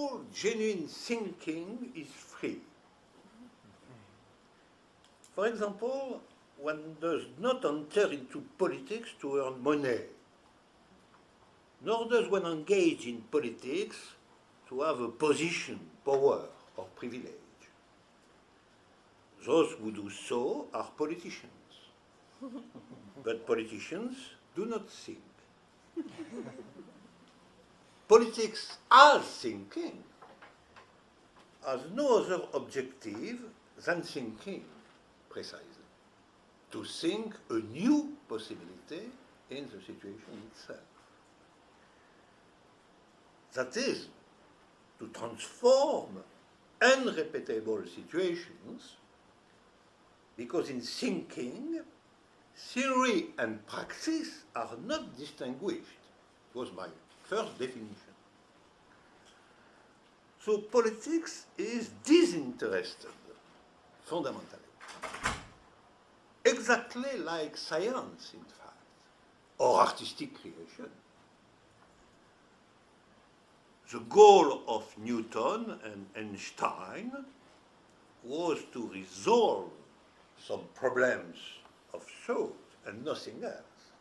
all genuine thinking is free. For example, one does not enter into politics to earn money, nor does one engage in politics to have a position, power, or privilege. Those who do so are politicians. But politicians do not think. Politics as thinking has no other objective than thinking, precisely. To think a new possibility in the situation itself. That is, to transform unrepeatable situations, because in thinking, theory and praxis are not distinguished. It was my first definition. So politics is disinterested, fundamentally. Exactly like science, in fact, or artistic creation. The goal of Newton and Einstein was to resolve some problems of thought and nothing else.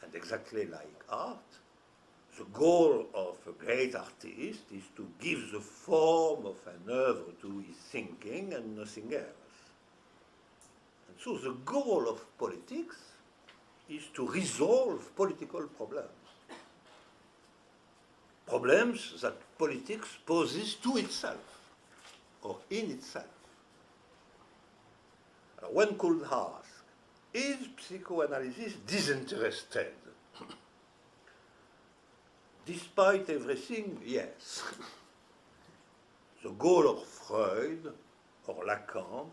And exactly like art, the goal of a great artist is to give the form of an oeuvre to his thinking and nothing else. And so the goal of politics is to resolve political problems. Problems that politics poses to itself, or in itself. One could ask, is psychoanalysis disinterested? Despite everything, yes. The goal of Freud or Lacan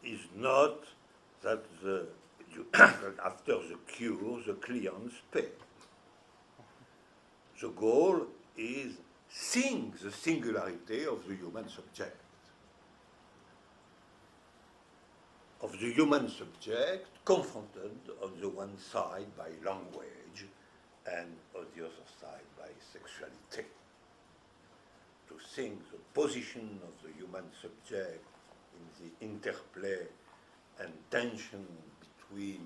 is not that after the cure, the clients pay. The goal is seeing the singularity of the human subject. Of the human subject confronted on the one side by language and on the other side by sexuality. To think the position of the human subject in the interplay and tension between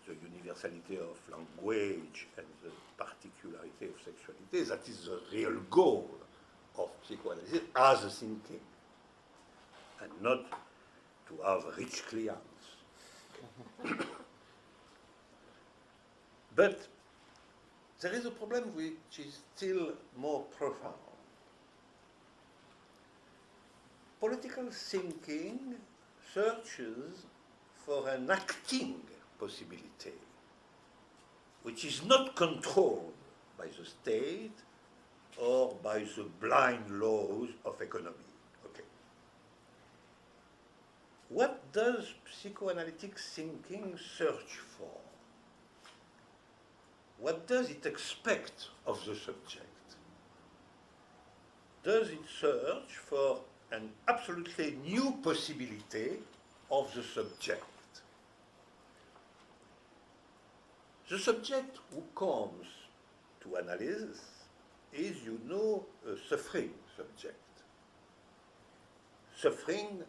the universality of language and the particularity of sexuality, that is the real goal of psychoanalysis as a thinking, and not to have rich clients. But there is a problem which is still more profound. Political thinking searches for an acting possibility, which is not controlled by the state or by the blind laws of economy. Okay. What does psychoanalytic thinking search for? What does it expect of the subject? Does it search for an absolutely new possibility of the subject? The subject who comes to analysis is, you know, a suffering subject. Suffering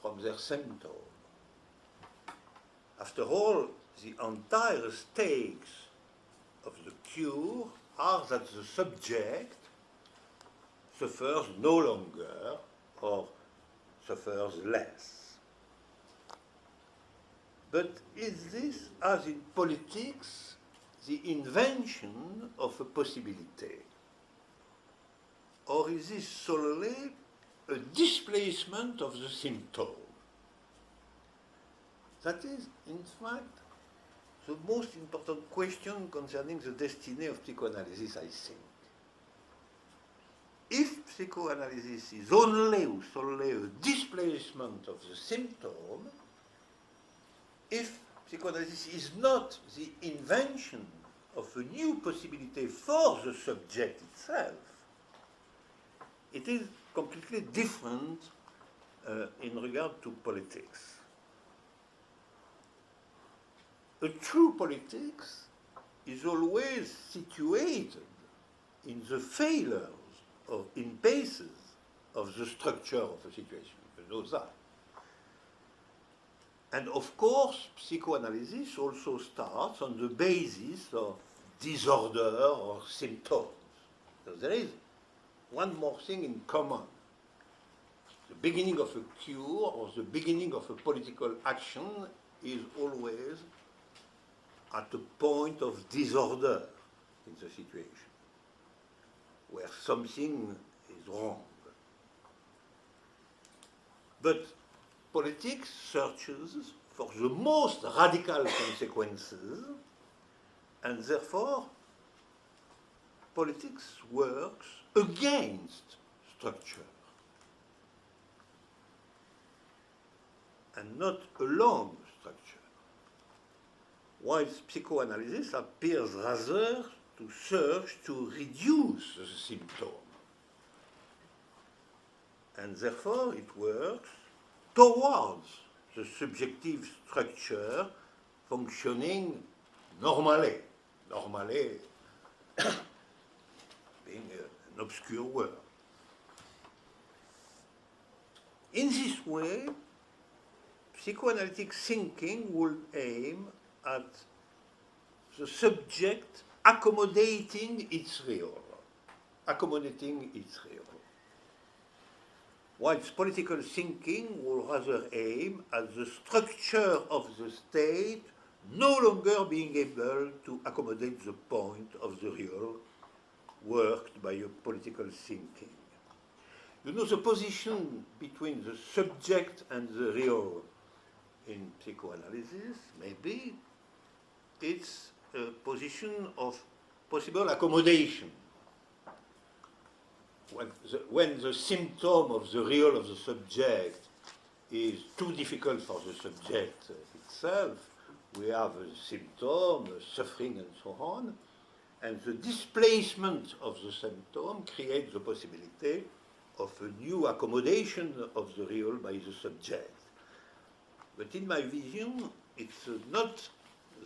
from their symptom. After all, the entire stakes of the cure are that the subject suffers no longer or suffers less. But is this, as in politics, the invention of a possibility? Or is this solely a displacement of the symptom? That is, in fact, the most important question concerning the destiny of psychoanalysis, I think. If psychoanalysis is only or solely a displacement of the symptom, if psychoanalysis is not the invention of a new possibility for the subject itself, it is completely different in regard to politics. A true politics is always situated in the failures or impasses of the structure of a situation. You know that. And of course, psychoanalysis also starts on the basis of disorder or symptoms. So there is one more thing in common. The beginning of a cure or the beginning of a political action is always at a point of disorder in the situation, where something is wrong. But politics searches for the most radical consequences, and therefore politics works against structure and not along structure, whilst psychoanalysis appears rather to search to reduce the symptom, and therefore it works towards the subjective structure functioning normally, normally being an obscure word. In this way, psychoanalytic thinking will aim at the subject accommodating its real, whilst political thinking will rather aim at the structure of the state no longer being able to accommodate the point of the real worked by a political thinking. You know, the position between the subject and the real in psychoanalysis, maybe it's a position of possible accommodation. When the symptom of the real of the subject is too difficult for the subject itself, we have a symptom, a suffering, and so on, and the displacement of the symptom creates the possibility of a new accommodation of the real by the subject. But in my vision, it's not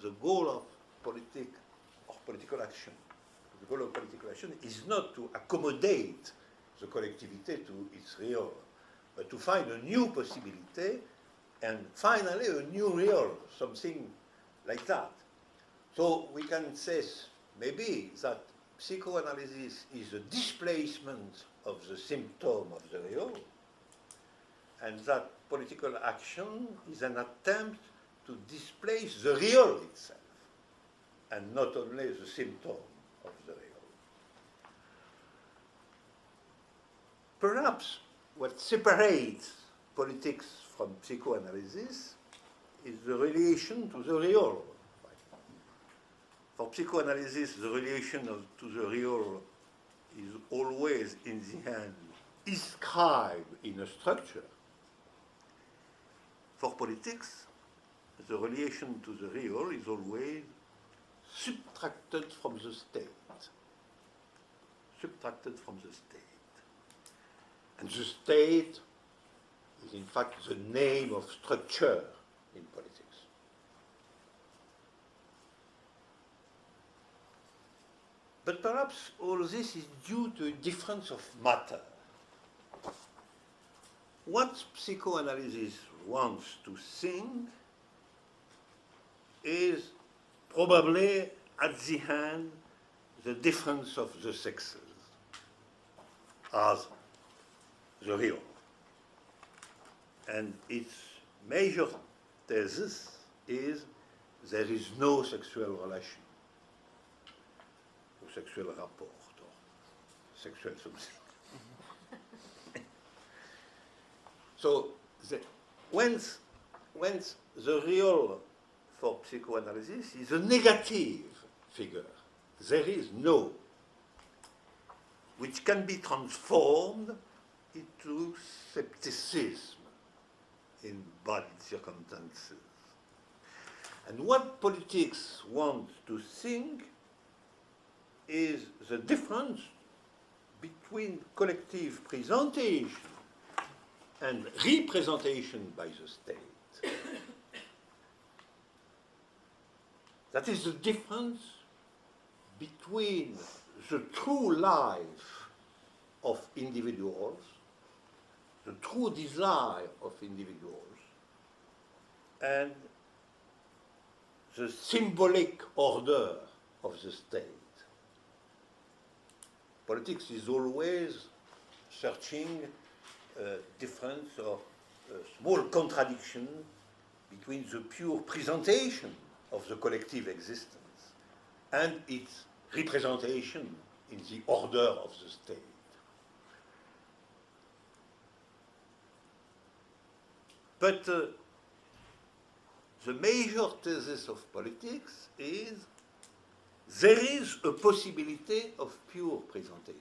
the goal of political action. The goal of political action is not to accommodate the collectivity to its real, but to find a new possibility and finally a new real, something like that. So we can say maybe that psychoanalysis is a displacement of the symptom of the real, and that political action is an attempt to displace the real itself, and not only the symptom of the real. Perhaps what separates politics from psychoanalysis is the relation to the real. For psychoanalysis, the relation to the real is always, in the end, inscribed in a structure. For politics, the relation to the real is always subtracted from the state. Subtracted from the state. And the state is, in fact, the name of structure in politics. But perhaps all this is due to a difference of matter. What psychoanalysis wants to think is probably, at the end, the difference of the sexes as the real. And its major thesis is there is no sexual relation, or sexual rapport, or sexual something. So once the real for psychoanalysis is a negative figure, there is no, which can be transformed into scepticism in bad circumstances. And what politics wants to think is the difference between collective presentation and representation by the state. That is the difference between the true life of individuals, the true desire of individuals, and the symbolic order of the state. Politics is always searching a difference or a small contradiction between the pure presentation of the collective existence and its representation in the order of the state. But the major thesis of politics is there is a possibility of pure presentation.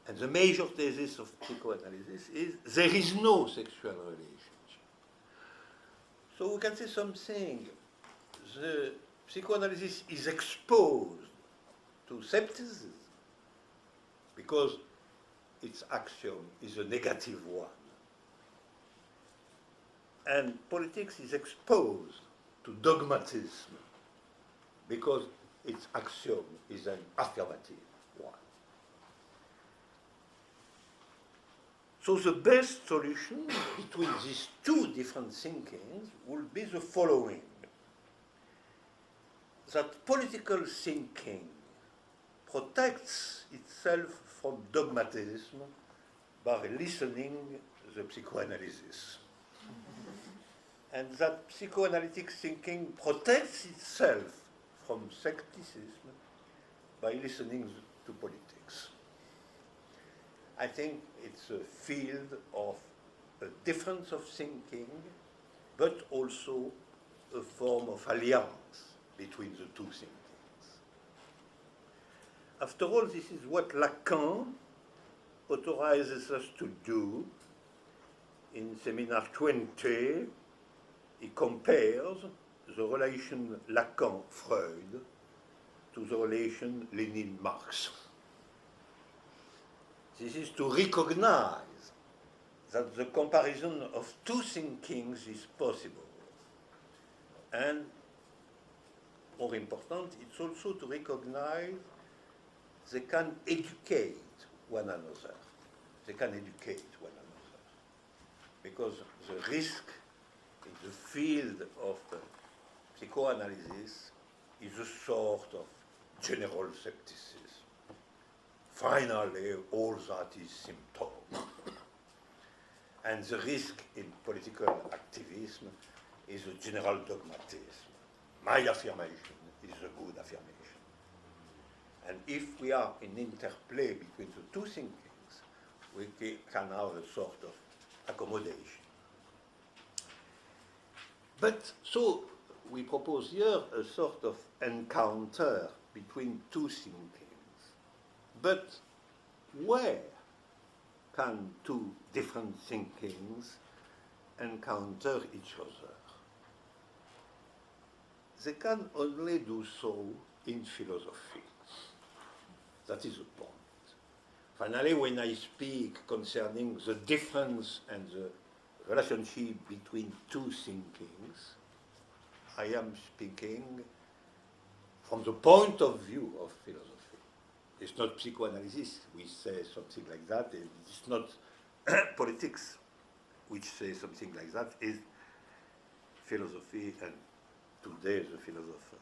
And the major thesis of psychoanalysis is there is no sexual relationship. So we can say something. The psychoanalysis is exposed to scepticism because its axiom is a negative one. And politics is exposed to dogmatism because its axiom is an affirmative one. So the best solution between these two different thinkings would be the following: that political thinking protects itself from dogmatism by listening to the psychoanalysis. And that psychoanalytic thinking protects itself from secticism by listening to politics. I think it's a field of a difference of thinking, but also a form of alliance between the two thinkings. After all, this is what Lacan authorizes us to do. In Seminar 20, he compares the relation Lacan-Freud to the relation Lenin-Marx. This is to recognize that the comparison of two thinkings is possible. And, more important, it's also to recognize they can educate one another. They can educate one another. Because the risk in the field of psychoanalysis is a sort of general skepticism. Finally, all that is symptom. And the risk in political activism is a general dogmatism. My affirmation is a good affirmation. And if we are in interplay between the two thinkings, we can have a sort of accommodation. But so we propose here a sort of encounter between two thinkings. But where can two different thinkings encounter each other? They can only do so in philosophy. That is the point. Finally, when I speak concerning the difference and the relationship between two thinkings, I am speaking from the point of view of philosophy. It's not psychoanalysis which says something like that. It's not politics which says something like that. It's philosophy and today the philosopher.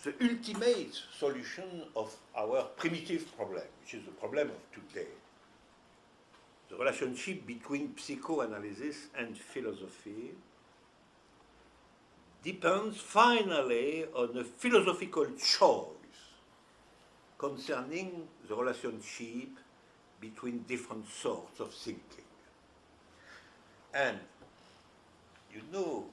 The ultimate solution of our primitive problem, which is the problem of today, the relationship between psychoanalysis and philosophy, depends finally on a philosophical choice concerning the relationship between different sorts of thinking. And you know